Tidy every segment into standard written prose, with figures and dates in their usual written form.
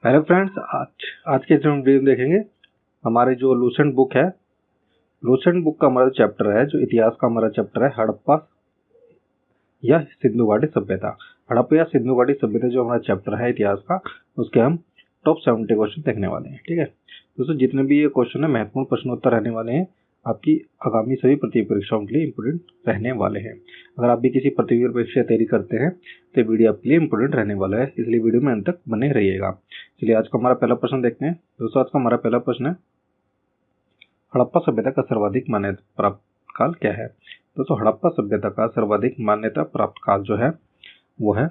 Hello friends, आज के जो वीडियो में देखेंगे हमारे जो लूसेंट बुक है। लूसेंट बुक का हमारा चैप्टर है, जो इतिहास का हमारा चैप्टर है, हड़प्पा या सिंधु घाटी सभ्यता। हड़प्पा या सिंधु घाटी सभ्यता जो हमारा चैप्टर है इतिहास का, उसके हम टॉप 70 क्वेश्चन देखने वाले हैं। ठीक है दोस्तों, जितने भी ये क्वेश्चन है महत्वपूर्ण प्रश्नोत्तर रहने वाले हैं, आपकी आगामी सभी प्रतियोगी परीक्षाओं के लिए इंपोर्टेंट रहने वाले हैं। अगर आप भी किसी प्रतियोगी परीक्षा तैयारी करते हैं तो वीडियो आपके लिए इंपोर्टेंट रहने वाला है, इसलिए वीडियो में अंत तक बने रहिएगा। चलिए आज का हमारा पहला प्रश्न देखते हैं। दोस्तों आज का हमारा पहला प्रश्न है, हड़प्पा सभ्यता का सर्वाधिक मान्यता प्राप्त काल क्या है। दोस्तों हड़प्पा सभ्यता का सर्वाधिक मान्यता प्राप्त काल जो है वो है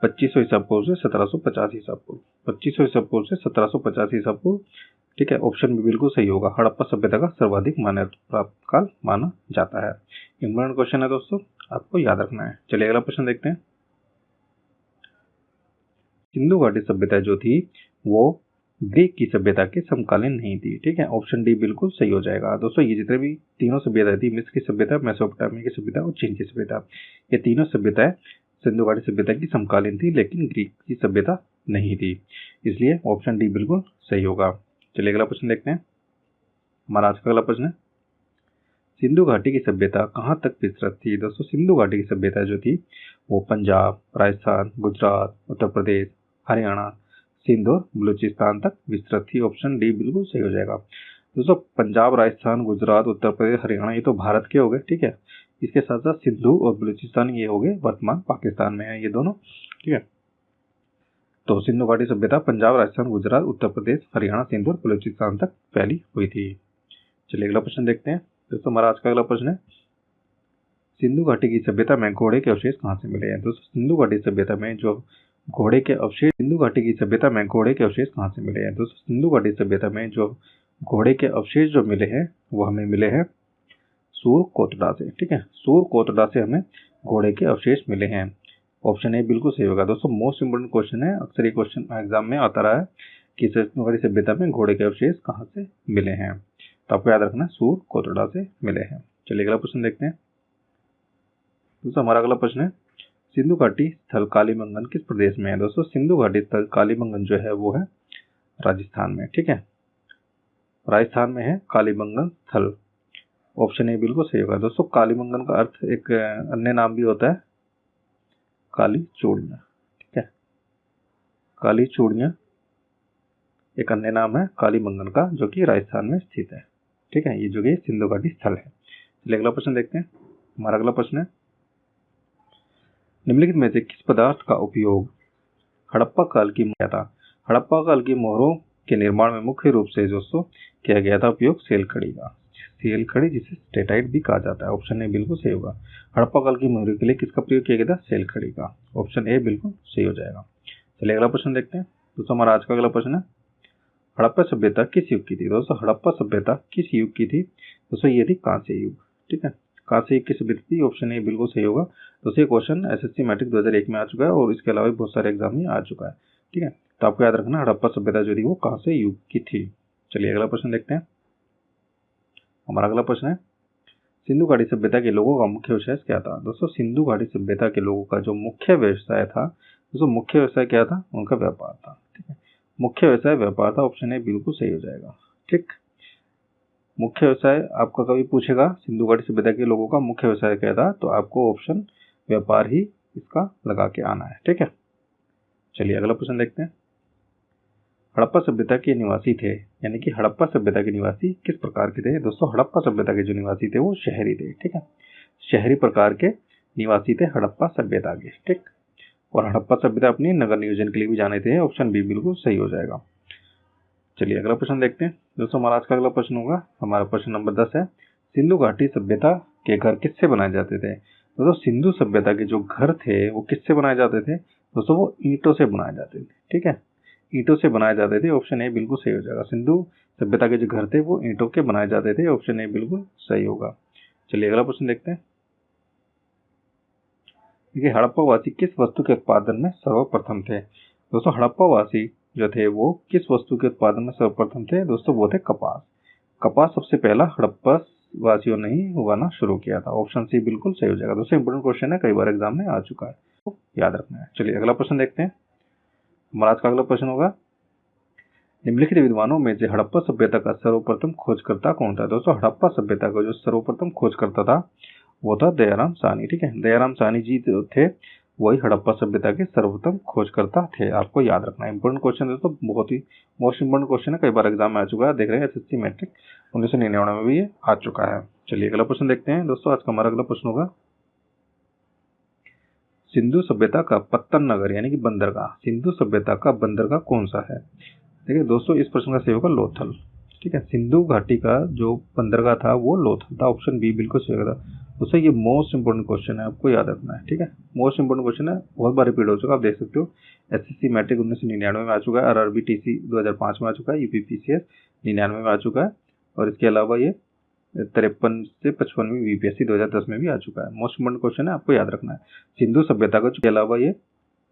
2500 ईसा पूर्व से 1750 ईसा पूर्व। 2500 ईसा पूर्व से 1750 ईसा पूर्व। ठीक है, ऑप्शन भी बिल्कुल सही होगा। हड़प्पा सभ्यता का सर्वाधिक मान्यता प्राप्त काल माना जाता है। इंपॉर्टेंट क्वेश्चन है दोस्तों, आपको याद रखना है। चलिए अगला प्रश्न देखते हैं। सिंधु घाटी सभ्यता जो थी वो ग्रीक की सभ्यता के समकालीन नहीं थी। ठीक है, ऑप्शन डी बिल्कुल सही हो जाएगा। दोस्तों ये जितने भी तीनों सभ्यता थी, मिस्र की सभ्यता, मेसोपोटामिया की सभ्यता और चीन की सभ्यता, ये तीनों सभ्यताएं सिंधु घाटी सभ्यता की समकालीन थी, लेकिन ग्रीक की सभ्यता नहीं थी, इसलिए ऑप्शन डी बिल्कुल सही होगा। चलिए अगला प्रश्न देखते हैं। हमारा आज का अगला प्रश्न है, सिंधु घाटी की सभ्यता कहाँ तक विस्तृत थी। दोस्तों सिंधु घाटी की सभ्यता जो थी वो पंजाब, राजस्थान, गुजरात, उत्तर प्रदेश, हरियाणा, सिंध और बलूचिस्तान तक विस्तृत थी। ऑप्शन डी बिल्कुल सही हो जाएगा। दोस्तों पंजाब, राजस्थान, गुजरात, उत्तर प्रदेश, हरियाणा ये तो भारत के हो गए। ठीक है, इसके साथ साथ सिंधु और बलूचिस्तान ये हो गए वर्तमान पाकिस्तान में है ये दोनों। ठीक है, तो सिंधु घाटी सभ्यता पंजाब, राजस्थान, गुजरात, उत्तर प्रदेश, हरियाणा, सिंध और बलूचिस्तान तक फैली हुई थी। चलिए अगला प्रश्न देखते हैं। दोस्तों हमारा आज का अगला प्रश्न है, सिंधु घाटी की सभ्यता में घोड़े के अवशेष कहाँ से मिले हैं। दोस्तों सिंधु घाटी सभ्यता में जो घोड़े के अवशेष, सिंधु घाटी की सभ्यता में घोड़े के अवशेष कहाँ से मिले हैं। दोस्तों सिंधु घाटी सभ्यता में जो घोड़े के अवशेष जो मिले हैं वो हमें मिले हैं सूरकोटड़ा से। ठीक है, सूरकोटड़ा से हमें घोड़े के अवशेष मिले हैं। ऑप्शन ए बिल्कुल सही होगा। दोस्तों मोस्ट इंपोर्टेंट क्वेश्चन है, अक्सर ये क्वेश्चन एग्जाम में आता रहा है कि सिंधु घाटी सभ्यता में घोड़े के अवशेष कहाँ से मिले हैं, तो आपको याद रखना सूरकोटड़ा से मिले हैं। चलिए अगला प्रश्न देखते हैं। दोस्तों हमारा अगला प्रश्न है, सिंधु घाटी स्थल कालीबंगन किस प्रदेश में है। दोस्तों सिंधु घाटी स्थल कालीबंगन जो है वो है राजस्थान में। ठीक है, राजस्थान में है कालीबंगन स्थल। ऑप्शन ए बिल्कुल सही होगा। दोस्तों कालीबंगन का अर्थ एक अन्य नाम भी होता है काली चूड़ियाँ। ठीक है, काली चूड़ियाँ एक अन्य नाम है कालीबंगन का, जो कि राजस्थान में स्थित है। ठीक है, ये जो कि सिंधु घाटी स्थल है। चलिए अगला प्रश्न देखते हैं। हमारा अगला प्रश्न है, निम्नलिखित में से किस पदार्थ का उपयोग हड़प्पा काल की किया था। हड़प्पा काल की मोहरों के निर्माण में मुख्य रूप से दोस्तों किया गया था उपयोग सेल खड़ी का। सेल खड़ी जिसे स्टेटाइट भी कहा जाता है। ऑप्शन ए बिल्कुल सही होगा। हड़प्पा काल की मोहरों के लिए किसका प्रयोग किया गया था, सेल खड़ी का। ऑप्शन ए बिल्कुल सही हो जाएगा। चलिए अगला प्रश्न देखते हैं। दोस्तों हमारा आज का अगला प्रश्न है, हड़प्पा सभ्यता किस युग की थी। दोस्तों हड़प्पा सभ्यता किस युग की थी। दोस्तों ये थी कांस्य युग। ठीक है, कांस्य युग की सभ्यता थी। ऑप्शन ए बिल्कुल सही होगा। दोस्तों ये क्वेश्चन एसएससी मैट्रिक 2001 में आ चुका है और इसके अलावा बहुत सारे एग्जाम में आ चुका है। ठीक है, तो आपको याद रखना हड़प्पा सभ्यता जो थी वो कांस्य युग की थी। चलिए अगला प्रश्न देखते हैं। हमारा अगला प्रश्न है, सिंधु घाटी सभ्यता के लोगों का मुख्य व्यवसाय क्या था। दोस्तों सिंधु घाटी सभ्यता के लोगों का जो मुख्य व्यवसाय था, दोस्तों मुख्य व्यवसाय क्या था, उनका व्यापार था। ठीक है, मुख्य व्यवसाय व्यापार था। ऑप्शन ए बिल्कुल सही हो जाएगा। ठीक, मुख्य व्यवसाय आपका कभी पूछेगा सिंधु घाटी सभ्यता के लोगों का मुख्य व्यवसाय क्या था, तो आपको ऑप्शन व्यापार ही इसका लगा के आना है। ठीक है, चलिए अगला प्रश्न देखते हैं। हड़प्पा सभ्यता के निवासी थे, यानी कि हड़प्पा सभ्यता के निवासी किस प्रकार के थे। दोस्तों हड़प्पा सभ्यता के जो निवासी थे वो शहरी थे। ठीक है, शहरी प्रकार के निवासी थे हड़प्पा सभ्यता के। ठीक, और हड़प्पा सभ्यता अपनी नगर नियोजन के लिए भी जाने थे। ऑप्शन बी बिल्कुल सही हो जाएगा। चलिए अगला प्रश्न देखते हैं। दोस्तों हमारा आज का अगला प्रश्न होगा, हमारा प्रश्न नंबर 10 है, सिंधु घाटी सभ्यता के घर किससे बनाए जाते थे। दोस्तों सिंधु सभ्यता के जो घर थे वो किससे बनाए जाते थे। दोस्तों वो ईंटों से बनाए जाते थे। ठीक है, ईंटों से बनाए जाते थे। ऑप्शन ए बिल्कुल सही हो जाएगा। सिंधु सभ्यता के जो घर थे वो ईंटों के बनाए जाते थे। ऑप्शन ए बिल्कुल सही होगा। चलिए अगला प्रश्न देखते हैं। देखिए हड़प्पा वासी किस वस्तु के उत्पादन में सर्वप्रथम थे। दोस्तों हड़प्पा वासी जो थे वो किस वस्तु के उत्पादन में सर्वप्रथम थे। दोस्तों वो थे कपास। कपास सबसे पहला हड़प्पा वासियों ने ही उगाना शुरू किया था। ऑप्शन सी बिल्कुल सही हो जाएगा। दोस्तों इंपोर्टेंट क्वेश्चन है, कई बार एग्जाम में आ चुका है, तो याद रखना है। चलिए अगला प्रश्न देखते हैं। हमारा आज का अगला प्रश्न होगा, निम्नलिखित विद्वानों में से हड़प्पा सभ्यता का सर्वप्रथम खोजकर्ता कौन था? दोस्तों हड़प्पा सभ्यता का जो सर्वप्रथम खोजकर्ता था वो था दयाराम साहनी। ठीक है, दयाराम साहनी जी जो थे वही हड़प्पा सभ्यता के सर्वप्रथम खोजकर्ता थे। आपको याद रखना है, इंपॉर्टेंट क्वेश्चन है दोस्तों, बहुत ही मोस्ट इंपॉर्टेंट क्वेश्चन है, कई बार एग्जाम में आ चुका है। देख रहे हैं एसएससी मैट्रिक 1999 में भी ये आ चुका है। चलिए अगला प्रश्न देखते हैं दोस्तों। आज का हमारा अगला प्रश्न होगा सिंधु सभ्यता का पत्तन नगर यानी कि बंदरगाह, सिंधु सभ्यता का बंदरगाह कौन सा है? देखिए दोस्तों इस प्रश्न का सही होगा लोथल। ठीक है, सिंधु घाटी का जो बंदरगाह था वो लोथल था। ऑप्शन बी बिल्कुल सही होगा। दोस्तों ये मोस्ट इंपोर्टेंट क्वेश्चन है, आपको याद रखना है। ठीक है, मोस्ट इंपोर्टेंट क्वेश्चन है, बहुत बार रिपीट हो चुका है, आप देख सकते हो। एसएससी मैट्रिक 1999 में आ चुका है, आरआरबी टीसी 2005 में आ चुका है, यूपीपीसीएस 99 में आ चुका है, और इसके अलावा ये 53 से 55 यूपीएससी 2010 में भी आ चुका है। मोस्ट इंपोर्टेंट क्वेश्चन है, आपको याद रखना है। सिंधु सभ्यता के अलावा ये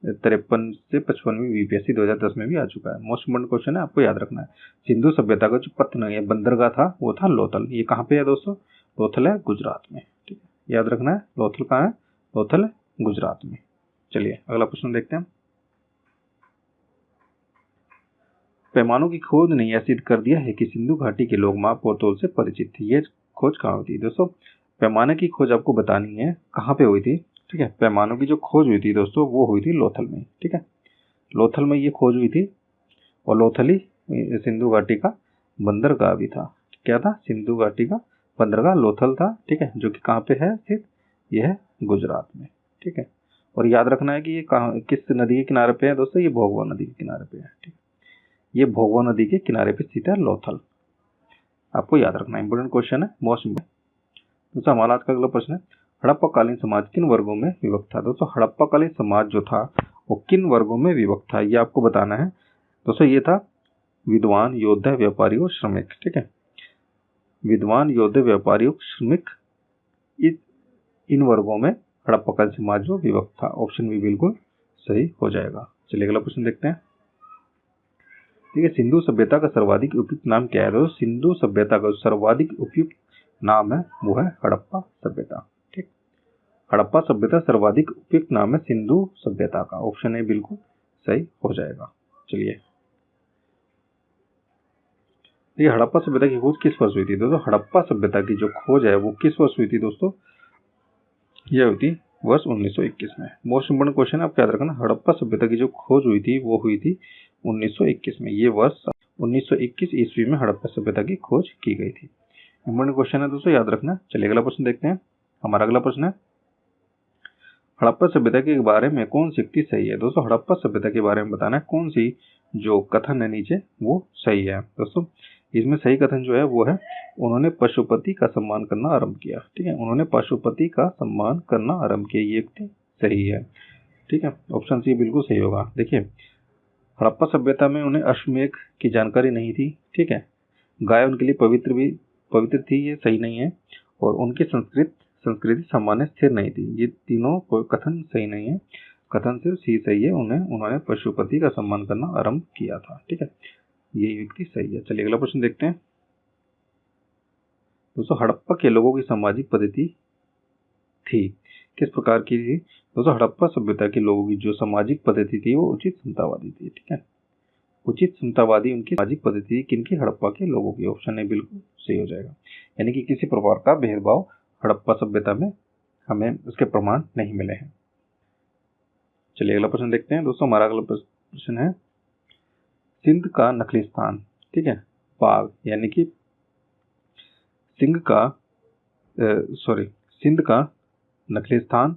53 से 55 यूपीएससी 2010 में भी आ चुका है। मोस्ट इंपोर्टेंट क्वेश्चन है, आपको याद रखना है। सिंधु सभ्यता का जो पत्तन या बंदरगाह था वो था लोथल। ये कहाँ पे है दोस्तों? लोथल है गुजरात में। ठीक है, याद रखना है, लोथल कहाँ है? लोथल है गुजरात में। चलिए अगला प्रश्न देखते हैं। पैमानों की खोज ने यह सिद्ध कर दिया है कि सिंधु घाटी के लोग माप और तौल से परिचित थे। ये खोज कहाँ हुई थी दोस्तों? पैमाने की खोज आपको बतानी है, कहाँ पे हुई थी? ठीक है, पैमानों की जो खोज हुई थी दोस्तों वो हुई थी लोथल में। ठीक है, लोथल में ये खोज हुई थी, और लोथल ही सिंधु घाटी का बंदरगाह भी था। क्या था? सिंधु घाटी का बंदरगाह लोथल था। ठीक है, जो कि कहाँ पे है स्थित? यह है गुजरात में। ठीक है, और याद रखना है कि ये कहाँ, किस नदी के किनारे पे है दोस्तों? ये भोगवा नदी के किनारे पे है। ठीक, ये भोगवा नदी के किनारे पे स्थित है लोथल। आपको याद रखना, इंपोर्टेंट क्वेश्चन है, मोस्ट इंपोर्टेंट। दोस्तों हमारा आज का अगला प्रश्न है हड़प्पाकालीन समाज किन वर्गों में विभक्त था? दोस्तों हड़प्पाकालीन समाज जो था वो किन वर्गों में विभक्त था, ये आपको बताना है। दोस्तों ये था विद्वान, योद्धा, व्यापारी और श्रमिक। ठीक है, विद्वान, योद्धा, व्यापारी और श्रमिक, इन वर्गों में हड़प्पाकालीन समाज जो विभक्त था। ऑप्शन भी बिल्कुल सही हो जाएगा। चलिए अगला प्रश्न देखते हैं। ठीक है, सिंधु सभ्यता का सर्वाधिक उपयुक्त नाम क्या है? दोस्तों सिंधु सभ्यता का सर्वाधिक उपयुक्त नाम है वो है हड़प्पा सभ्यता। ठीक, हड़प्पा सभ्यता सर्वाधिक उपयुक्त नाम है सिंधु सभ्यता का। ऑप्शन ए बिल्कुल सही हो जाएगा। चलिए, ये हड़प्पा सभ्यता की खोज किस वर्ष हुई थी? दोस्तों हड़प्पा सभ्यता की जो खोज है वो किस वर्ष हुई थी दोस्तों? यह हुई थी वर्ष 1921 में। मोस्ट इंपोर्टेंट क्वेश्चन है, आप याद रखना, हड़प्पा सभ्यता की जो खोज हुई थी वो हुई थी 1921 में। ये वर्ष 1921 ईस्वी में हड़प्पा सभ्यता की खोज की गई थी। इंपोर्टेंट क्वेश्चन है दोस्तों, याद रखना। चलिए अगला प्रश्न देखते हैं। हमारा अगला प्रश्न है हड़प्पा सभ्यता के बारे में कौन सी युक्ति सही है? दोस्तों हड़प्पा सभ्यता के बारे में बताना है कौन सी जो कथन है नीचे वो सही है। दोस्तों इसमें सही कथन जो है वो है उन्होंने पशुपति का सम्मान करना आरंभ किया। ठीक है, उन्होंने पशुपति का सम्मान करना आरंभ किया, ये युक्ति सही है। ठीक है, ऑप्शन सी बिल्कुल सही होगा। देखिए हड़प्पा सभ्यता में उन्हें अश्वमेध की जानकारी नहीं थी। ठीक है, गाय उनके लिए पवित्र थी, ये सही नहीं है। और उनकी संस्कृति सामान्य स्थिर नहीं थी, ये तीनों कोई कथन सही नहीं है। कथन सिर्फ सी सही है, उन्होंने पशुपति का सम्मान करना आरंभ किया था। ठीक है, ये व्यक्ति सही है। चलिए अगला प्रश्न देखते हैं। दोस्तों हड़प्पा के लोगों की सामाजिक पद्धति थी किस प्रकार की थी? दोस्तों हड़प्पा सभ्यता के लोगों की जो सामाजिक पद्धति थी वो उचित समतावादी थी। ठीक है, उचित समतावादी उनकी सामाजिक पद्धति किनकी? हड़प्पा के लोगों की। ऑप्शन ए बिल्कुल सही हो जाएगा। यानी कि किसी प्रकार का भेदभाव हड़प्पा सभ्यता में हमें उसके प्रमाण नहीं मिले हैं। चलिए अगला प्रश्न देखते हैं। दोस्तों हमारा अगला प्रश्न है सिंध का नकली स्थान। ठीक है, बाघ यानी कि सिंध का नकली स्थान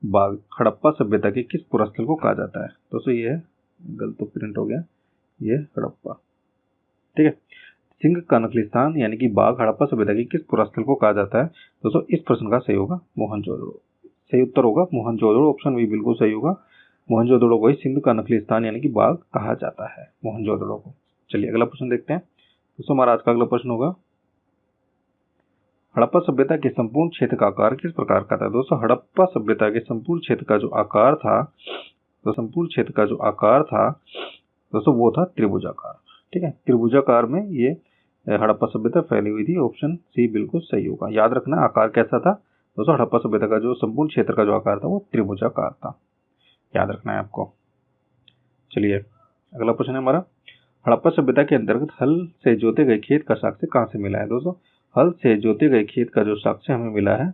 बाघ हड़प्पा सभ्यता के किस पुरस्थल को कहा जाता है? दोस्तों ये गलत तो प्रिंट हो गया, ये हड़प्पा। ठीक है, सिंह का नकली स्थान यानी कि बाघ हड़प्पा सभ्यता की किस पुरस्थल को कहा जाता है? दोस्तों इस प्रश्न का सही होगा मोहनजोदड़ो। सही उत्तर होगा मोहनजोदड़ो। ऑप्शन भी बिल्कुल सही होगा। मोहनजोदड़ो को ही सिंध का नकली स्थान यानी कि बाघ कहा जाता है, मोहनजोदड़ो को। चलिए अगला प्रश्न देखते हैं। दोस्तों हमारा आज का अगला प्रश्न होगा हड़प्पा सभ्यता के संपूर्ण क्षेत्र का आकार किस प्रकार का था? दोस्तों हड़प्पा सभ्यता के संपूर्ण क्षेत्र का जो आकार था, दोस्तों वो था त्रिभुजाकार। ठीक है, त्रिभुजाकार में ये हड़प्पा सभ्यता फैली हुई थी। ऑप्शन सी बिल्कुल सही होगा। याद रखना आकार कैसा था दोस्तों? हड़प्पा सभ्यता का जो संपूर्ण क्षेत्र का जो आकार था वो त्रिभुजाकार था, याद रखना है आपको। चलिए अगला प्रश्न है हमारा हड़प्पा सभ्यता के अंतर्गत हल से जोते गए खेत का साक्ष्य कहाँ से मिला है दोस्तों? हल से जोते गए खेत का जो साक्ष्य हमें मिला है,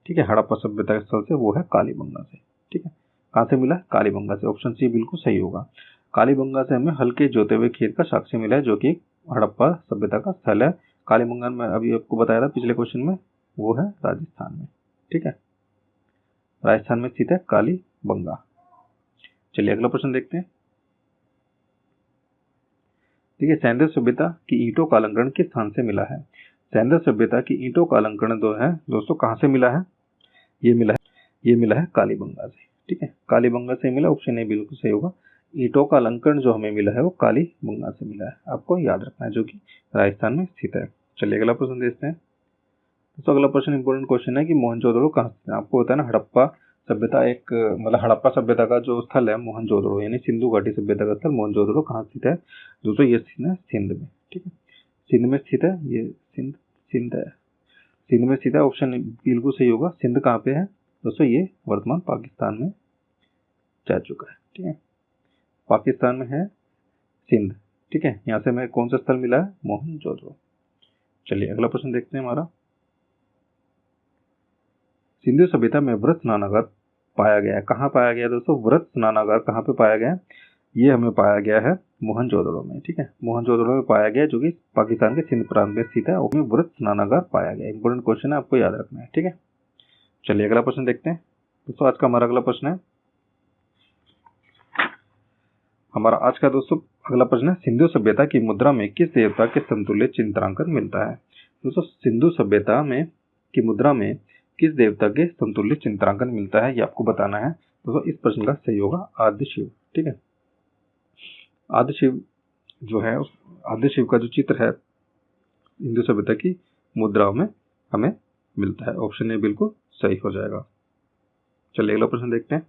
ठीक है, हड़प्पा सभ्यता के स्थल से, वो है कालीबंगा से। ठीक है, कहाँ से मिला? कालीबंगा से। ऑप्शन सी बिल्कुल सही होगा। कालीबंगा से हमें हल के जोते हुए खेत का साक्ष्य मिला है, जो कि हड़प्पा सभ्यता का स्थल है। कालीबंगा में अभी आपको बताया था पिछले क्वेश्चन में, वो है राजस्थान में। ठीक है, राजस्थान में स्थित है कालीबंगा। चलिए अगला प्रश्न देखते हैं। देखिए, सैंधव सभ्यता की ईंटों का अलंकरण किस स्थान से मिला है? सैंधव सभ्यता की ईंटों का अलंकरण जो है दोस्तों कहाँ से मिला है? ये मिला है कालीबंगा से। ठीक है, कालीबंगा से मिला। ऑप्शन ए बिल्कुल सही होगा। ईंटों का अलंकरण जो हमें मिला है वो कालीबंगा से मिला है, आपको याद रखना है, जो कि राजस्थान में स्थित है। चलिए अगला प्रश्न देखते हैं। तो अगला प्रश्न इंपॉर्टेंट क्वेश्चन है कि मोहनजोदड़ो कहाँ स्थित है? आपको पता है ना, हड़प्पा सभ्यता एक मतलब हड़प्पा सभ्यता का जो स्थल है मोहनजोदड़ो, यानी सिंधु घाटी सभ्यता का स्थल मोहनजोदड़ो कहाँ स्थित है दोस्तों? ये स्थित है सिंध में। ठीक है, सिंध में स्थित है, ये सिंध है, सिंध में स्थित है। ऑप्शन बिल्कुल सही होगा। सिंध कहाँ पे है दोस्तों? ये वर्तमान पाकिस्तान में जा चुका है। ठीक है, पाकिस्तान में है सिंध। ठीक है, यहाँ से हमें कौन सा स्थल मिला है? मोहनजोदड़ो। चलिए अगला प्रश्न देखते हैं हमारा। सिंधु सभ्यता में व्रत स्नानागार पाया गया है, कहाँ पाया गया दोस्तों? व्रत स्नानागार कहाँ पे पाया गया है? ये हमें पाया गया है मोहनजोदड़ो में। ठीक है, मोहनजोदड़ो में पाया गया, जो कि पाकिस्तान के सिंध प्रांत में स्थित है। उसमें व्रत स्नानागार पाया गया। इंपोर्टेंट क्वेश्चन है, आपको याद रखना है। ठीक है, चलिए अगला प्रश्न देखते हैं दोस्तों। आज का हमारा अगला प्रश्न है, हमारा आज का दोस्तों अगला प्रश्न है, सिंधु सभ्यता की मुद्रा में किस देवता के समतुल्य चित्रांकन मिलता है? दोस्तों सिंधु सभ्यता में की मुद्रा में किस देवता के समतुल्य चित्रांकन मिलता है, ये आपको बताना है दोस्तों। इस प्रश्न का सही होगा आदि शिव। ठीक है, आदि शिव जो है, आदि शिव का जो चित्र है हिंदू सभ्यता की मुद्राओं में हमें मिलता है। ऑप्शन ए बिल्कुल सही हो जाएगा। चलिए अगला प्रश्न देखते हैं।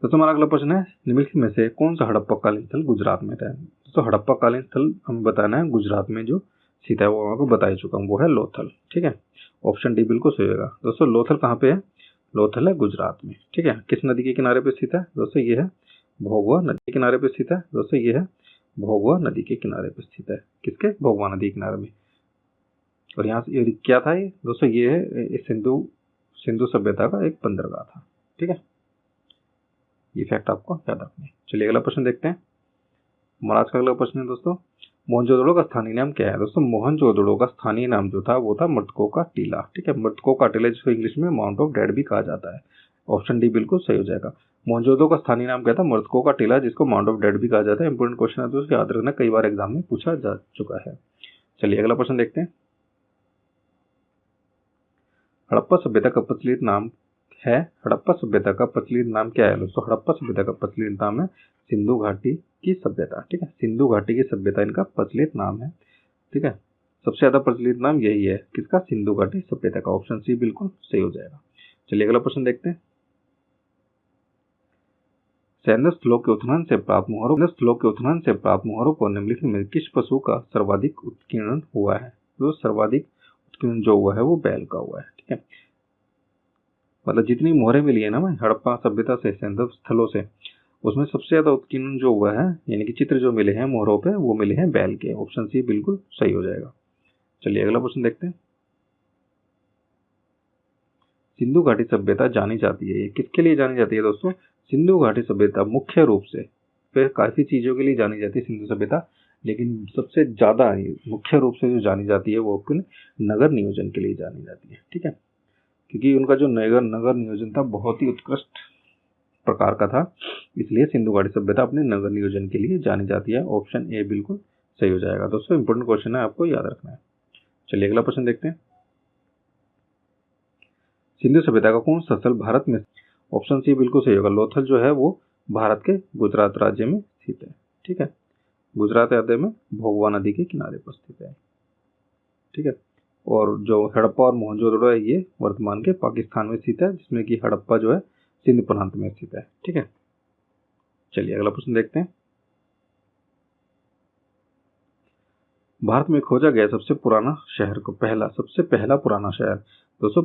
तो हमारा अगला प्रश्न है, निम्नलिखित में से कौन सा हड़प्पा कालीन स्थल गुजरात में था? तो हड़प्पा कालीन स्थल हमें बताना है गुजरात में जो स्थित है, वो आपको बता ही चुका हूँ, वो है लोथल। ठीक है, ऑप्शन डी बिल्कुल सही होगा दोस्तों। लोथल कहाँ पे है? लोथल है गुजरात में। ठीक है, किस नदी के किनारे पे स्थित है दोस्तों? ये है भोगवा नदी के किनारे पे स्थित है दोस्तों। ये है भोगवा नदी के किनारे पे स्थित है। किसके? भोगवा नदी के किनारे में। और यहाँ से क्या था ये दोस्तों? ये है सिंधु सभ्यता का एक बंदरगाह था। ठीक है, ये फैक्ट आपको याद रखना है। चलिए अगला प्रश्न देखते हैं। हमारा आज का अगला प्रश्न है दोस्तों, मोहनजोदड़ो का स्थानीय नाम क्या है दोस्तों? मोहनजोदड़ो का स्थानीय नाम जो था वो था मृतकों का टीला। ठीक है, मृतकों का टीला, जिसको इंग्लिश में माउंट ऑफ डेड भी कहा जाता है। ऑप्शन डी बिल्कुल सही हो जाएगा। मोहनजोदड़ो का स्थानीय नाम क्या था? मृतकों का टीला, जिसको माउंट ऑफ डेड भी कहा जाता है। इंपोर्टेंट क्वेश्चन है दोस्तों, याद रखना, कई बार एग्जाम में पूछा जा चुका है। चलिए अगला प्रश्न देखते हैं। हड़प्पा सभ्यता का प्रचलित नाम है, हड़प्पा सभ्यता का प्रचलित नाम क्या है दोस्तों? हड़प्पा सभ्यता का प्रचलित नाम है सिंधु घाटी की सभ्यता। ठीक है, सिंधु घाटी की सभ्यता इनका प्रचलित नाम है। ठीक है, सबसे ज्यादा प्रचलित नाम यही है, किसका? सिंधु घाटी सभ्यता का। ऑप्शन सी बिल्कुल सही हो जाएगा। चलिए अगला प्रश्न देखते हैं। सैंधव स्थलों के उत्खनन से प्राप्त मोहरों पर निम्नलिखित में किस पशु का सर्वाधिक उत्कीर्णन हुआ है? तो सर्वाधिक उत्कीर्णन जो हुआ है वो बैल का हुआ है। ठीक है, मतलब जितनी मोहरें मिली है ना मैं हड़प्पा सभ्यता से, सैंधव स्थलों से, उसमें सबसे ज्यादा उत्कीर्णन जो हुआ है, यानी कि चित्र जो मिले हैं मोहरों पे, वो मिले हैं बैल के। ऑप्शन सी बिल्कुल सही हो जाएगा। चलिए अगला प्रश्न देखते हैं। सिंधु घाटी सभ्यता जानी जाती है, ये किसके लिए जानी जाती है दोस्तों? सिंधु घाटी सभ्यता मुख्य रूप से, फिर काफी चीजों के लिए जानी जाती है सिंधु सभ्यता, लेकिन सबसे ज्यादा मुख्य रूप से जो जानी जाती है वो अपने नगर नियोजन के लिए जानी जाती है। ठीक है, क्योंकि उनका जो नगर नियोजन था बहुत ही उत्कृष्ट प्रकार का था, इसलिए सिंधु घाटी सभ्यता अपने नगर नियोजन के लिए जानी जाती है। ऑप्शन ए बिल्कुल सही हो जाएगा दोस्तों। इंपोर्टेंट क्वेश्चन है, आपको याद रखना है। चलिए अगला प्रश्न देखते हैं। सिंधु सभ्यता का कौन सा स्थल भारत में? ऑप्शन सी बिल्कुल सही होगा। लोथल जो है वो भारत के गुजरात राज्य में स्थित है। ठीक है, गुजरात राज्य में भोगवा नदी के किनारे पर स्थित है। ठीक है, और जो हड़प्पा और मोहनजोदड़ो है ये वर्तमान के पाकिस्तान में स्थित है, जिसमें कि हड़प्पा जो है सिंध प्रांत में स्थित है। ठीक है, चलिए अगला प्रश्न देखते हैं। भारत में खोजा गया सबसे पुराना शहर को सबसे पहला पुराना शहर दोस्तों,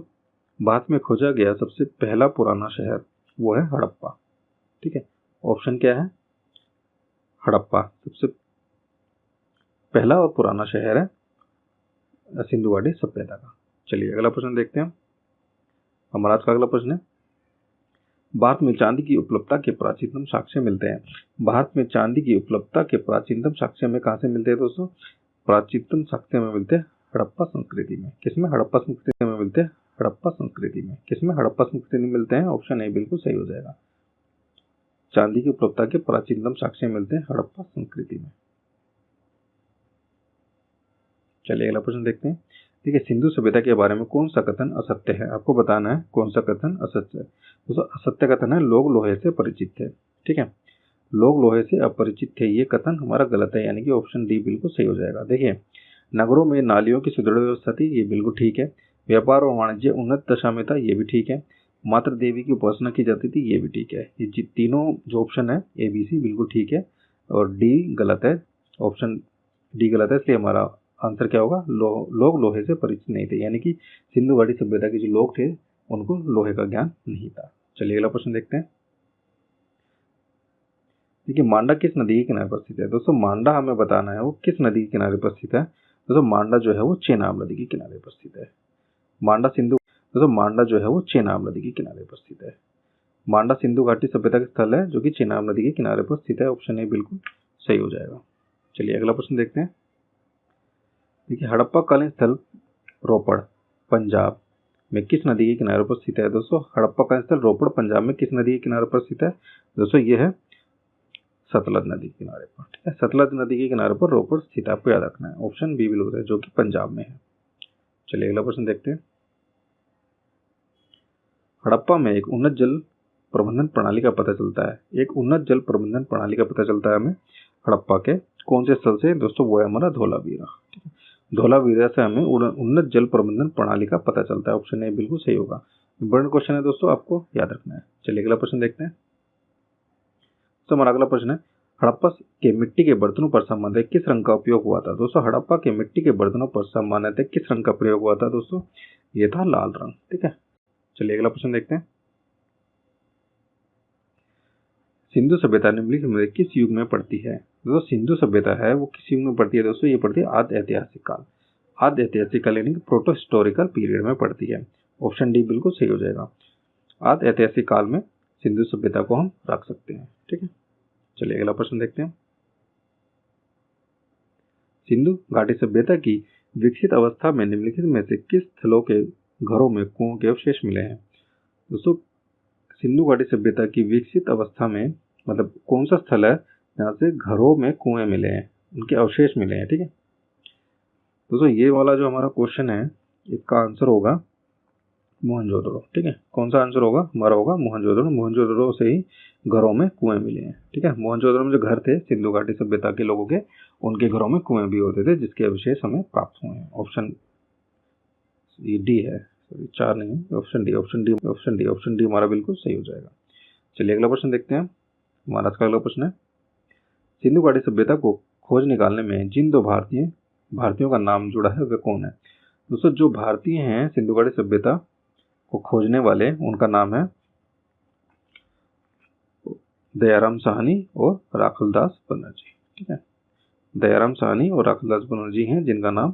भारत में खोजा गया सबसे पहला पुराना शहर वो है हड़प्पा। ठीक है, ऑप्शन क्या है? हड़प्पा सबसे पहला और पुराना शहर है सिंधु घाटी सभ्यता का। चलिए अगला प्रश्न देखते हैं। हमारा आज का अगला प्रश्न है, भारत में चांदी की उपलब्धता के प्राचीनतम साक्ष्य मिलते हैं। भारत में चांदी की उपलब्धता के प्राचीनतम साक्ष्य में कहाँ से मिलते हैं दोस्तों? प्राचीनतम साक्ष्य में मिलते हैं हड़प्पा संस्कृति में। किसमें? हड़प्पा संस्कृति में मिलते हैं। हड़प्पा संस्कृति में। किसमें? हड़प्पा संस्कृति में मिलते हैं। ऑप्शन ए बिल्कुल सही हो जाएगा। चांदी की उपलब्धता के प्राचीनतम साक्ष्य मिलते हैं हड़प्पा संस्कृति में। चलिए अगला प्रश्न देखते हैं। ठीक है, सिंधु सभ्यता के बारे में कौन सा कथन असत्य है? आपको बताना है कौन सा कथन असत्य है। दोस्तों असत्य कथन है लोग लोहे से परिचित थे। ठीक है, लोग लोहे से अपरिचित थे, ये कथन हमारा गलत है, यानी कि ऑप्शन डी बिल्कुल सही हो जाएगा। देखिए, नगरों में नालियों की सुदृढ़ व्यवस्था थी, ये बिल्कुल ठीक है। व्यापार और वाणिज्य उन्नत दशा में था, ये भी ठीक है। मात्र देवी की उपासना की जाती थी, ये भी ठीक है। ये तीनों जो ऑप्शन है ए बी सी बिल्कुल ठीक है और डी गलत है। ऑप्शन डी गलत है, इसलिए हमारा आंसर क्या होगा? लोग लोहे से परिचित नहीं थे, यानी कि सिंधु घाटी सभ्यता के जो लोग थे उनको लोहे का ज्ञान नहीं था। चलिए अगला प्रश्न देखते हैं। देखिए, मांडा किस नदी के किनारे पर स्थित है? दोस्तों मांडा हमें बताना है वो किस नदी के किनारे पर स्थित है। दोस्तों मांडा जो है वो चेनाब नदी के किनारे पर स्थित है। मांडा जो है वो चेनाब नदी के किनारे पर स्थित है। मांडा सिंधु घाटी सभ्यता का स्थल है जो कि चेनाब नदी के किनारे पर स्थित है। ऑप्शन ए बिल्कुल सही हो जाएगा। चलिए अगला प्रश्न देखते हैं। देखिए, हड़प्पा कालीन स्थल रोपड़ पंजाब में किस नदी के किनारे पर स्थित है? दोस्तों हड़प्पा कालीन स्थल रोपड़ पंजाब में किस नदी के किनारे पर स्थित है? दोस्तों ये है सतलज नदी के किनारे पर। ठीक है, सतलज नदी के किनारे पर रोपड़ स्थित है, आपको याद रखना है। ऑप्शन बी बिल्कुल है जो कि पंजाब में है। चलिए अगला प्रश्न देखते हैं। हड़प्पा में एक उन्नत जल प्रबंधन प्रणाली का पता चलता है। एक उन्नत जल प्रबंधन प्रणाली का पता चलता है हमें हड़प्पा के कौन से स्थल से? दोस्तों वो है हमारा धोलावीरा। धोलावीरा से हमें उन्नत जल प्रबंधन प्रणाली का पता चलता है। ऑप्शन ए बिल्कुल सही होगा। इंपॉर्टेंट क्वेश्चन है दोस्तों, आपको याद रखना है। चलिए अगला प्रश्न देखते हैं। तो हमारा अगला प्रश्न है, हड़प्पा के मिट्टी के बर्तनों पर सामान्यतः किस रंग का उपयोग हुआ था? दोस्तों हड़प्पा के मिट्टी के बर्तनों पर सामान्यतः किस रंग का प्रयोग हुआ था? दोस्तों ये था लाल रंग। ठीक है, चलिए अगला प्रश्न देखते हैं। सिंधु सभ्यता निम्नलिखित में किस युग में पड़ती है? दोस्तों सिंधु सभ्यता है वो किस युग में पड़ती है? दोस्तों ये पड़ती है आद्य ऐतिहासिक काल। आद्य ऐतिहासिक काल यानी कि प्रोटो हिस्टोरिकल पीरियड में पड़ती है। ऑप्शन डी बिल्कुल सही हो जाएगा। आद्य ऐतिहासिक काल में सिंधु सभ्यता को हम रख सकते हैं। ठीक है, चलिए अगला प्रश्न देखते हैं। सिंधु घाटी सभ्यता की विकसित अवस्था में निम्नलिखित में से किस स्थलों के घरों में कुओं के अवशेष मिले हैं? दोस्तों सिंधु घाटी सभ्यता की विकसित अवस्था में मतलब कौन सा स्थल है जहाँ से घरों में कुएं मिले हैं, उनके अवशेष मिले हैं? ठीक है दोस्तों, ये वाला जो हमारा क्वेश्चन है इसका आंसर होगा मोहनजोदड़ो। ठीक है, कौन सा आंसर होगा? हमारा होगा मोहनजोदड़ो। मोहनजोदड़ो से ही घरों में कुएं मिले हैं। ठीक है, मोहनजोदड़ो में जो घर थे सिंधु घाटी सभ्यता के लोगों के, उनके घरों में कुएं भी होते थे जिसके अवशेष हमें प्राप्त हुए हैं। ऑप्शन डी है, सॉरी 4 नहीं, ऑप्शन डी हमारा बिल्कुल सही हो जाएगा। चलिए अगला प्रश्न देखते हैं। हमारा का अगला प्रश्न है, सिंधु घाटी सभ्यता को खोज निकालने में जिन दो भारतीयों का नाम जुड़ा है वे कौन है? दोस्तों जो भारतीय हैं सिंधु घाटी सभ्यता को खोजने वाले, उनका नाम है दयाराम साहनी और राखलदास बनर्जी। ठीक है, दयाराम साहनी और राखलदास बनर्जी हैं जिनका नाम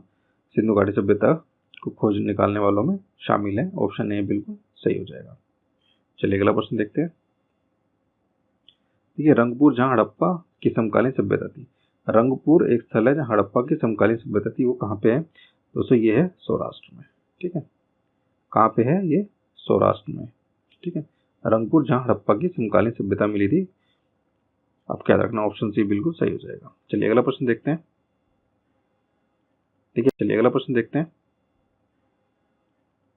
सिंधु घाटी सभ्यता को खोज निकालने वालों में शामिल है। ऑप्शन ए बिल्कुल सही हो जाएगा। चलिए अगला प्रश्न देखते हैं। देखिए, रंगपुर जहाँ हड़प्पा की समकालीन सभ्यता थी। रंगपुर एक स्थल है जहाँ हड़प्पा की समकालीन सभ्यता थी, वो कहाँ पे है? दोस्तों ये है सौराष्ट्र में। ठीक है, कहाँ पे है ये? सौराष्ट्र में। ठीक है, रंगपुर जहाँ हड़प्पा की समकालीन सभ्यता मिली थी, आप क्या रखना? ऑप्शन सी बिल्कुल सही हो जाएगा। चलिए अगला प्रश्न देखते हैं। चलिए अगला प्रश्न देखते हैं।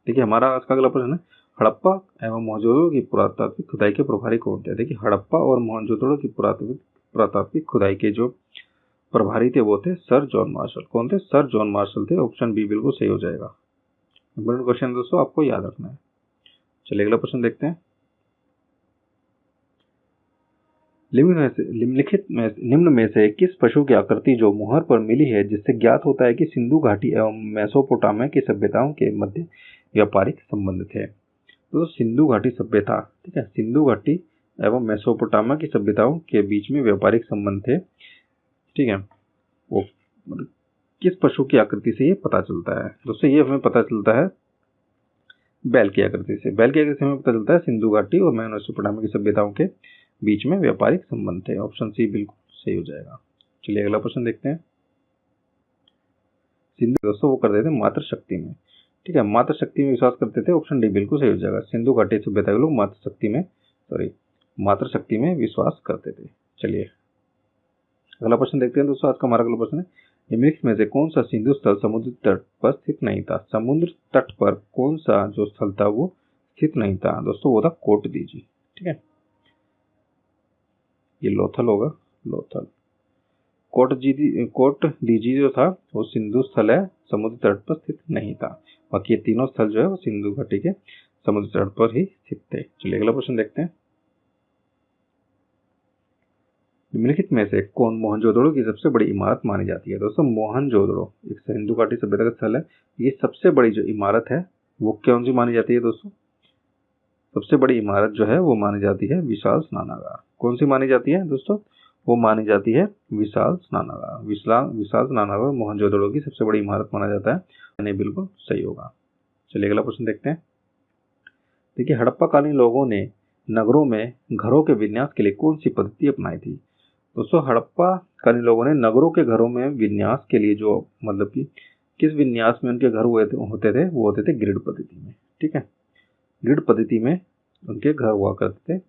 देखिए, हमारा आज का अगला प्रश्न है, हड़प्पा एवं मोहनजोदड़ो की पुरातात्विक खुदाई के प्रभारी कौन थे? देखिए, हड़प्पा और मोहनजोदड़ो की पुरातात्विक खुदाई के जो प्रभारी थे वो थे सर जॉन मार्शल। कौन थे? सर जॉन मार्शल थे। ऑप्शन बी बिल्कुल सही हो जाएगा। इंपॉर्टेंट क्वेश्चन दोस्तों, आपको याद रखना है। चलिए अगला प्रश्न देखते हैं। निम्न में से किस पशु की आकृति जो मुहर पर मिली है जिससे ज्ञात होता है कि सिंधु घाटी एवं मेसोपोटामिया की सभ्यताओं के मध्य व्यापारिक संबंध थे? तो सिंधु घाटी सभ्यता, ठीक है, सिंधु घाटी एवं मेसोपोटामिया की सभ्यताओं के बीच में व्यापारिक संबंध थे। ठीक है, वो किस पशु की आकृति से ये पता चलता है? दोस्तों ये हमें पता चलता है बैल की आकृति से। बैल की आकृति से हमें पता चलता है सिंधु घाटी और मेसोपोटामिया की सभ्यताओं के बीच में व्यापारिक संबंध थे। ऑप्शन सी बिल्कुल सही हो जाएगा। चलिए अगला प्रश्न देखते हैं। सिंधु दोस्तों वो करते थे मातृ शक्ति में। ठीक है, मातृ शक्ति में विश्वास करते थे। ऑप्शन डी बिल्कुल सही हो जाएगा। सिंधु घाटी सभ्यता के लोग मातृ शक्ति में विश्वास करते थे। चलिए अगला प्रश्न देखते हैं दोस्तों। आज का हमारा अगला प्रश्न है, निम्नलिखित में से कौन सा सिंधु स्थल समुद्र तट पर स्थित नहीं था? समुद्र तट पर कौन सा जो स्थल था वो स्थित नहीं था? दोस्तों वो था कोट दीजी। ठीक है, ये लोथल होगा, लोथल। कोट दीजी जो था वो सिंधु स्थल है, समुद्र तट पर स्थित नहीं था। बाकी ये तीनों स्थल जो है वो सिंधु घाटी के समुद्र तट पर ही स्थित थे। चलिए अगला प्रश्न देखते हैं। निम्नलिखित में से कौन मोहनजोदड़ो की सबसे बड़ी इमारत मानी जाती है? दोस्तों मोहनजोदड़ो एक सिंधु घाटी सभ्यता का स्थल है। ये सबसे बड़ी जो इमारत है वो कौन सी मानी जाती है? दोस्तों सबसे बड़ी इमारत जो है वो मानी जाती है विशाल स्नानागार। कौन सी मानी जाती है दोस्तों? वो मानी जाती है विशाल स्नानागार। विशाल स्नानागार मोहनजोदड़ो की सबसे बड़ी इमारत माना जाता है। यानी बिल्कुल सही होगा। चलिए अगला प्रश्न देखते हैं। देखिए हड़प्पा कालीन लोगों ने नगरों में घरों के विन्यास के लिए कौन सी पद्धति अपनाई थी? दोस्तों हड़प्पा कालीन लोगों ने नगरों के घरों में विन्यास के लिए जो मतलब कि किस विन्यास में उनके घर होते थे वो होते थे ग्रिड पद्धति में। ठीक है, ग्रिड पद्धति में उनके घर हुआ करते थे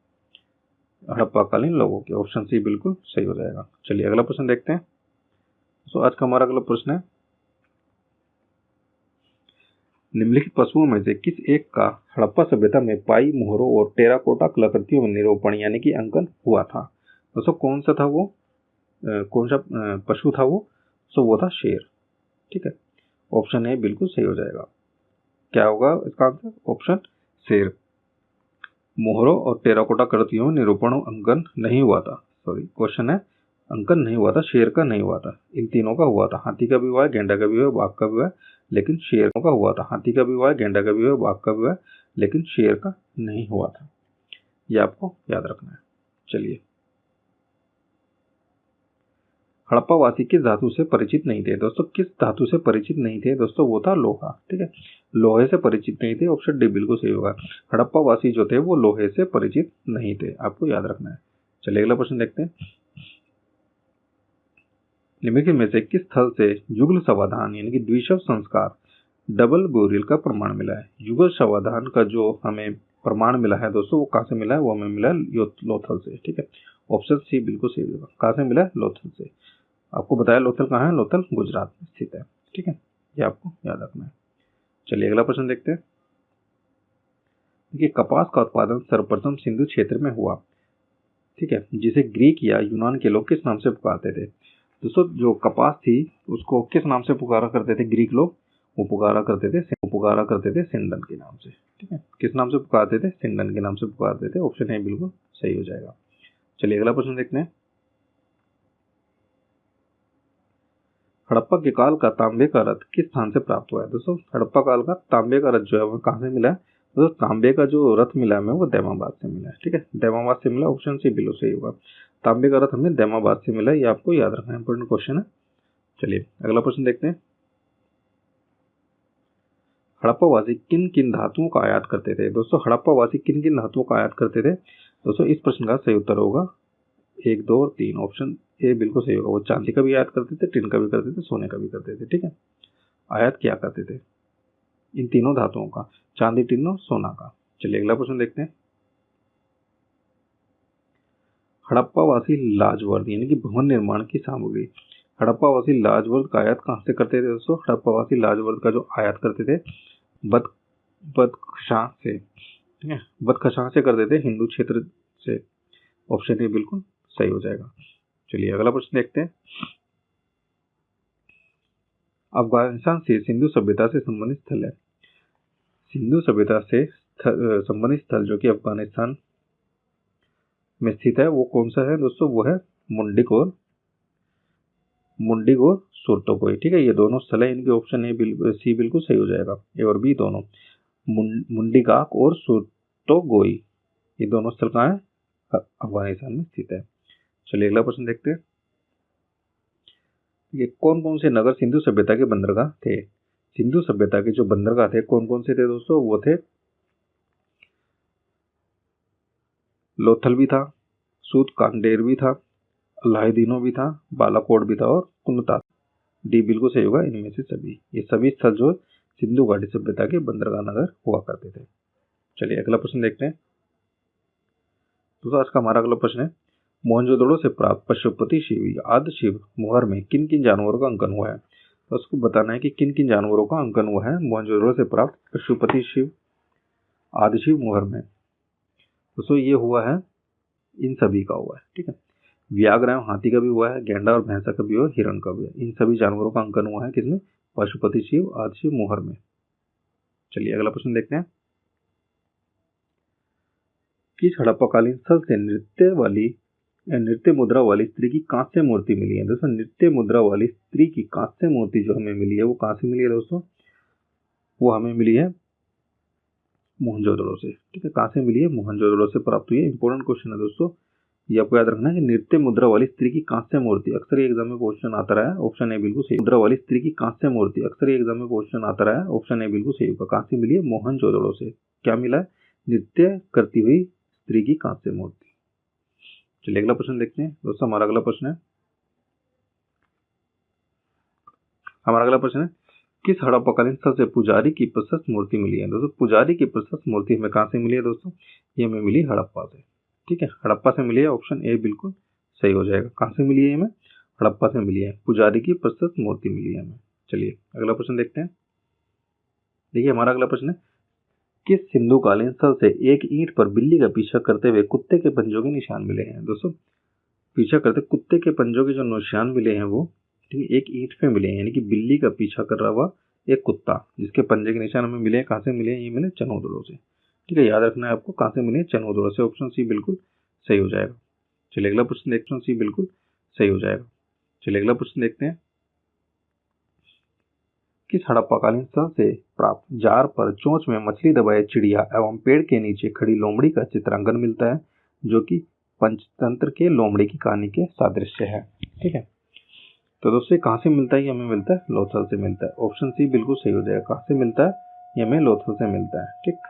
हड़प्पा कालीन लोगों के। ऑप्शन सी बिल्कुल सही हो जाएगा। चलिए अगला प्रश्न देखते हैं। तो आज का हमारा अगला प्रश्न है, निम्नलिखित पशुओं में से किस एक का हड़प्पा सभ्यता में पाई मोहरों और टेराकोटा कलाकृतियों में निरूपण यानी कि अंकन हुआ था? दोस्तों कौन सा था वो, कौन सा पशु था वो? सो वो था शेर। ठीक है, ऑप्शन ए बिल्कुल सही हो जाएगा। क्या होगा इसका आंसर? ऑप्शन शेर। मोहरों और टेराकोटा कृतियों में निरूपण अंकन नहीं हुआ था। सॉरी, क्वेश्चन है अंकन नहीं हुआ था, शेर का नहीं हुआ था। इन तीनों का हुआ था, हाथी का भी हुआ है, गेंडा का भी हुआ है, बाघ का भी हुआ है, लेकिन शेर का हुआ था। हाथी का भी हुआ है, गेंडा का भी हुआ है, बाघ का भी हुआ है, लेकिन शेर का नहीं हुआ था। ये आपको याद रखना है। चलिए हड़प्पा वासी किस धातु से परिचित नहीं थे? दोस्तों किस धातु से परिचित नहीं थे? दोस्तों वो था लोहा। ठीक है, लोहे से परिचित नहीं थे। ऑप्शन डी बिल्कुल सही होगा। हड़प्पा वासी जो थे वो लोहे से परिचित नहीं थे, आपको याद रखना है। चलिए अगला प्रश्न देखते हैं। निम्नलिखित में से किस स्थल से युगल समाधान यानी कि द्विशव संस्कार डबल बोरियल का प्रमाण मिला है? युगल समाधान का जो हमें प्रमाण मिला है दोस्तों वो कहाँ से मिला है? वो हमें मिला है लोथल से। ठीक है, ऑप्शन सी बिल्कुल सही होगा। कहाँ से मिला है? लोथल से। आपको बताया लोथल कहाँ है? लोथल गुजरात में स्थित है। ठीक है, ये आपको याद रखना है। चलिए अगला प्रश्न देखते हैं। देखिए कपास का उत्पादन सर्वप्रथम सिंधु क्षेत्र में हुआ। ठीक है, जिसे ग्रीक या यूनान के लोग किस नाम से पुकारते थे? दोस्तों जो कपास थी उसको किस नाम से पुकारा करते थे ग्रीक लोग? वो पुकारा करते थे सिंडन के नाम से। ठीक है, किस नाम से पुकारते थे? सिंडन के नाम से पुकारते थे। ऑप्शन ए बिल्कुल सही हो जाएगा। चलिए अगला प्रश्न देखते हैं। हड़प्पा के काल का तांबे का रथ किस स्थान से प्राप्त हुआ है? दोस्तों हड़प्पा काल का तांबे का रथ जो है वो कहाँ से मिला है? दोस्तों तांबे का जो रथ मिला है वो दैमाबाद से मिला है। ठीक है, दैमाबाद से मिला। ऑप्शन सी बिल्कुल सही होगा। तांबे का रथ हमें दैमाबाद से मिला है, ये आपको याद रखना है, इंपॉर्टेंट क्वेश्चन है। चलिए अगला प्रश्न देखते हैं। हड़प्पावासी किन किन धातुओं का आयात करते थे? दोस्तों हड़प्पावासी किन किन धातुओं का आयात करते थे? दोस्तों इस प्रश्न का सही उत्तर होगा 1, 2 और 3। ऑप्शन ए बिल्कुल सही होगा। वो चांदी का भी आयात करते थे, टिन का भी करते थे, सोने का भी करते थे। ठीक है, आयात क्या करते थे इन तीनों धातुओं का, चांदी, टिन और सोना का। चलिए अगला प्रश्न देखते हैं। हड़प्पावासी लाजवर्द यानी कि भवन निर्माण की सामग्री, हड़प्पावासी लाजवर्द का आयात कहाँ से करते थे? दोस्तों हड़प्पावासी लाजवर्द का जो आयात करते थे बदख्शां से। ठीक है, बदख्शां से करते थे, हिंदू क्षेत्र से। ऑप्शन ए बिल्कुल सही हो जाएगा। चलिए अगला प्रश्न देखते हैं। अफगानिस्तान से सिंधु सभ्यता से संबंधित स्थल है। सिंधु सभ्यता से संबंधित स्थल जो कि अफगानिस्तान में स्थित है वो कौन सा है दोस्तों? वो है मुंडिक और सुरतोकोई। ठीक है, ये दोनों स्थल है, इनके ऑप्शन ए सी बिल्कुल सही हो जाएगा। ए और बी दोनों, मुंडिकाक और सुरतोगोई, ये दोनों स्थल कहाँ है? अफगानिस्तान में स्थित है। चलिए अगला प्रश्न देखते हैं। ये कौन कौन से नगर सिंधु सभ्यता के बंदरगाह थे? सिंधु सभ्यता के जो बंदरगाह थे कौन कौन से थे दोस्तों? वो थे लोथल भी था, सूत कांडेर भी था, अल्लाहीदीनो भी था, बालाकोट भी था और कुनता। डी बिल्कुल सही होगा इनमें से सभी। ये सभी स्थल जो सिंधु घाटी सभ्यता के बंदरगाह नगर हुआ करते थे। चलिए अगला प्रश्न देखते हैं। दोस्तों आज का हमारा अगला प्रश्न है, मोहनजोदड़ो से प्राप्त पशुपति शिव या आदि शिव मुहर में किन किन जानवरों का अंकन हुआ है? तो उसको बताना है कि किन किन जानवरों का अंकन हुआ है मोहनजोदड़ो से प्राप्त पशुपति शिव आदि शिव मुहर में। दोस्तों ये हुआ है, इन सभी का हुआ है, ठीक है। व्याघ्र एवं हाथी का भी हुआ है, गेंडा और भैंसा का भी हुआ है, हिरण का भी है। इन सभी जानवरों का अंकन हुआ है किसमें? पशुपति शिव आदि शिव मुहर में। चलिए अगला प्रश्न देखते हैं। किस हड़प्पाकालीन स्थल से नृत्य मुद्रा वाली स्त्री की कांस्य मूर्ति मिली है? दोस्तों नृत्य मुद्रा वाली स्त्री की कांस्य मूर्ति जो हमें मिली है वो कहां से मिली है दोस्तों? वो हमें मिली है मोहनजोदड़ो से, ठीक है। कहां से मिली है? मोहनजोदड़ो से प्राप्त हुई है। इंपॉर्टेंट क्वेश्चन है दोस्तों, ये आपको याद रखना है कि नृत्य मुद्रा वाली स्त्री की कांस्य मूर्ति, अक्सर ये एग्जाम में क्वेश्चन आता रहा है। ऑप्शन ए बिल्कुल सही। मुद्रा वाली स्त्री की कांस्य मूर्ति, अक्सर ये एग्जाम में क्वेश्चन आता रहा है। ऑप्शन ए बिल्कुल सही होगा। कहां से मिली है? मोहनजोदड़ो से। क्या मिला है? नृत्य करती हुई स्त्री की कांस्य मूर्ति। चलिए अगला प्रश्न देखते हैं दोस्तों। हमारा अगला प्रश्न है किस हड़प्पाकालीन स्थल से पुजारी की प्रशस्त मूर्ति मिली है? दोस्तों पुजारी की प्रशस्त मूर्ति हमें कहां से मिली है दोस्तों? ये हमें मिली हड़प्पा से, ठीक है। हड़प्पा से मिली है, ऑप्शन ए बिल्कुल सही हो जाएगा। कहां से मिली है हमें? हड़प्पा से मिली है, पुजारी की प्रशस्त मूर्ति मिली है हमें। चलिए अगला प्रश्न देखते हैं। देखिए हमारा अगला प्रश्न है, किस सिंधुकालीन स्थल से एक ईंट पर बिल्ली का पीछा करते हुए कुत्ते के पंजों के निशान मिले हैं? दोस्तों पीछा करते कुत्ते के पंजों के जो निशान मिले हैं वो, ठीक है, एक ईंट पे मिले हैं, यानी कि बिल्ली का पीछा कर रहा हुआ एक कुत्ता जिसके पंजे के निशान हमें मिले हैं। कहां से मिले हैं? ये मिले चनोदड़ो से, ठीक है। याद रखना है आपको कहां से मिले? चनोदड़ो से। ऑप्शन सी बिल्कुल सही हो जाएगा। चलिए अगला प्रश्न देखते हैं। सी बिल्कुल सही हो जाएगा। चलिए अगला प्रश्न देखते हैं। किस हड़प्पाकालीन स्थल से प्राप्त जार पर चोंच में मछली दबाए चिड़िया एवं पेड़ के नीचे खड़ी लोमड़ी का चित्रांकन मिलता है जो कि पंचतंत्र के लोमड़ी की कहानी के सादृश्य है, ठीक है। तो दोस्तों कहां से मिलता है? ये हमें मिलता है लोथल से मिलता है। ऑप्शन सी बिल्कुल सही हो जाएगा। कहां से मिलता है? ये हमें लोथल से मिलता है, ठीक।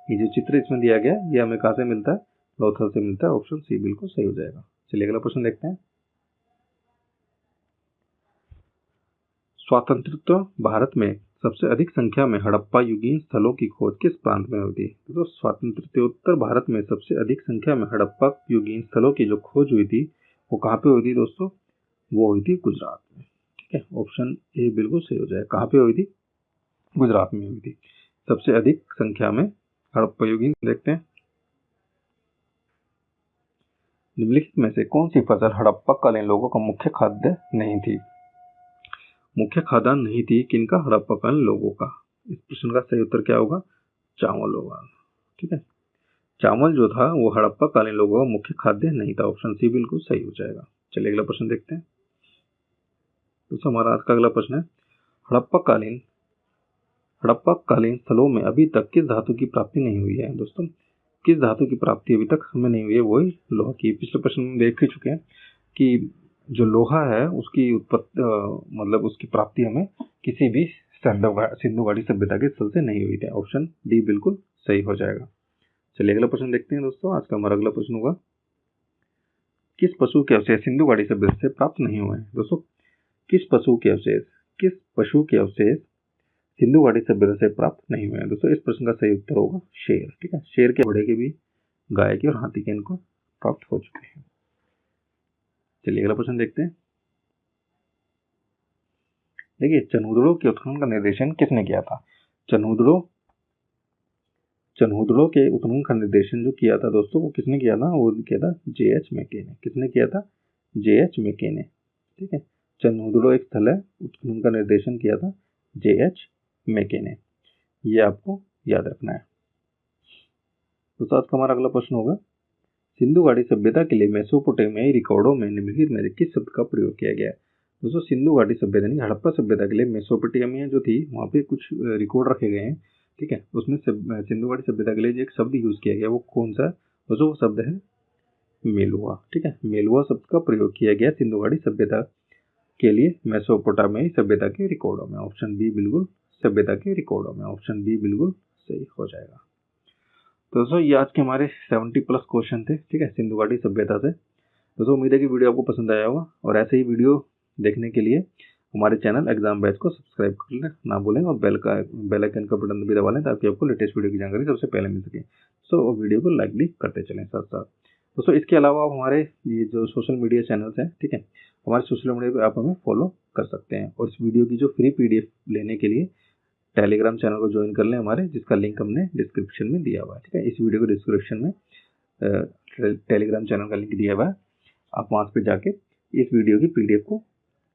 ये जो चित्र इसमें दिया गया है ये हमें कहां से मिलता है? लोथल से मिलता है। ऑप्शन सी बिल्कुल सही हो जाएगा। चलिए अगला प्रश्न देखते हैं। स्वातंत्रोत्तर भारत में सबसे अधिक संख्या में हड़प्पा युगीन स्थलों की खोज किस प्रांत में हुई थी? तो स्वातंत्रोत्तर भारत में सबसे अधिक संख्या में हड़प्पा युगीन स्थलों की जो खोज हुई थी वो कहाँ पे हुई थी दोस्तों? वो हुई थी गुजरात में, ठीक है। ऑप्शन ए बिल्कुल सही हो जाएगा। कहाँ पे हुई थी? गुजरात में हुई थी सबसे अधिक संख्या में हड़प्पा युगीन। देखते हैं निम्नलिखित में से कौन सी फसल हड़प्पा कालीन लोगों का मुख्य खाद्य नहीं थी? मुख्य खाद्यान्न नहीं थी किनका? हड़प्पा कालीन लोगों का। इस प्रश्न का सही उत्तर क्या होगा? चावल होगा, ठीक है। चावल जो था वो हड़प्पा कालीन लोगों का मुख्य खाद्य नहीं था। ऑप्शन सी बिल्कुल सही हो जाएगा। चलिए अगला प्रश्न देखते हैं। दोस्तों हमारा आज का अगला प्रश्न है, हड़प्पा कालीन स्थलों में अभी तक किस धातु की प्राप्ति नहीं हुई है? दोस्तों किस धातु की प्राप्ति अभी तक हमें नहीं हुई है? वही लोहा की। पिछले प्रश्न में देख ही चुके हैं कि जो लोहा है उसकी उत्पत्ति मतलब उसकी प्राप्ति हमें किसी भी सिंधु घाटी सभ्यता के स्थल से नहीं हुई थी। ऑप्शन डी बिल्कुल सही हो जाएगा। चलिए अगला प्रश्न देखते हैं दोस्तों। आज का हमारा अगला प्रश्न होगा, किस पशु के अवशेष सिंधु घाटी सभ्यता से प्राप्त नहीं हुए हैं? दोस्तों किस पशु के अवशेष सिंधु घाटी सभ्यता से प्राप्त नहीं हुए हैं? दोस्तों इस प्रश्न का सही उत्तर होगा शेर, ठीक है। शेर के, घोड़े के भी, गाय के और हाथी के इनको प्राप्त हो चुके हैं। चलिए अगला प्रश्न देखते हैं। देखिए चनहुदड़ो के उत्खनन का निर्देशन किसने किया था? चनहुदड़ो के उत्खनन का निर्देशन जो किया था दोस्तों वो किसने किया था? वो किया था जे.एच. मैके ने। किसने किया था? जे.एच. मैके ने, ठीक है। चनहुदड़ो एक स्थल है, उत्खनन का निर्देशन किया था जे.एच. मैके ने। ये आपको याद रखना है। दोस्तों आज का हमारा अगला प्रश्न होगा, सिंधु घाटी सभ्यता के लिए मेसोपोटामियाई रिकॉर्डों में निम्नलिखित में किस शब्द का प्रयोग किया गया है? दोस्तों सिंधु घाटी सभ्यता यानी हड़प्पा सभ्यता के लिए मेसोपोटामिया जो थी वहाँ पे कुछ रिकॉर्ड रखे गए हैं, ठीक है। उसमें सिंधु घाटी सभ्यता के लिए जो एक शब्द यूज किया गया वो कौन सा? दोस्तों वो शब्द है मेलुआ। ठीक है, मेलुआ शब्द का प्रयोग किया गया सिंधु घाटी सभ्यता के लिए मेसोपोटामियाई सभ्यता के रिकॉर्डों में। ऑप्शन बी बिल्कुल सभ्यता के रिकॉर्डों में, ऑप्शन बी बिल्कुल सही हो जाएगा। तो दोस्तों ये आज के हमारे 70+ क्वेश्चन थे, ठीक है, सिंधु घाटी सभ्यता से। दोस्तों उम्मीद है कि वीडियो आपको पसंद आया होगा, और ऐसे ही वीडियो देखने के लिए हमारे चैनल एग्जाम बैच को सब्सक्राइब कर ना भूलें, और बेल आइकन का बटन भी दबा लें ताकि आपको लेटेस्ट वीडियो की जानकारी सबसे पहले मिल सके। सो वीडियो को लाइक भी करते चलें साथ साथ। दोस्तों इसके अलावा आप हमारे ये जो सोशल मीडिया चैनल्स हैं, ठीक है, हमारे सोशल मीडिया पे आप हमें फॉलो कर सकते हैं। और इस वीडियो की जो फ्री PDF लेने के लिए टेलीग्राम चैनल को ज्वाइन कर लें हमारे, जिसका लिंक हमने डिस्क्रिप्शन में दिया हुआ है। ठीक है, इस वीडियो को डिस्क्रिप्शन में टेलीग्राम चैनल का लिंक दिया हुआ है, आप वहाँ पे जाके इस वीडियो की PDF को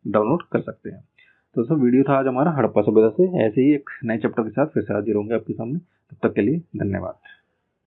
डाउनलोड कर सकते हैं। तो दोस्तों वीडियो था आज हमारा हड़प्पा सभ्यता से। ऐसे ही एक नए चैप्टर के साथ फिर से हाजिर होंगे आपके सामने। तब तक के लिए धन्यवाद।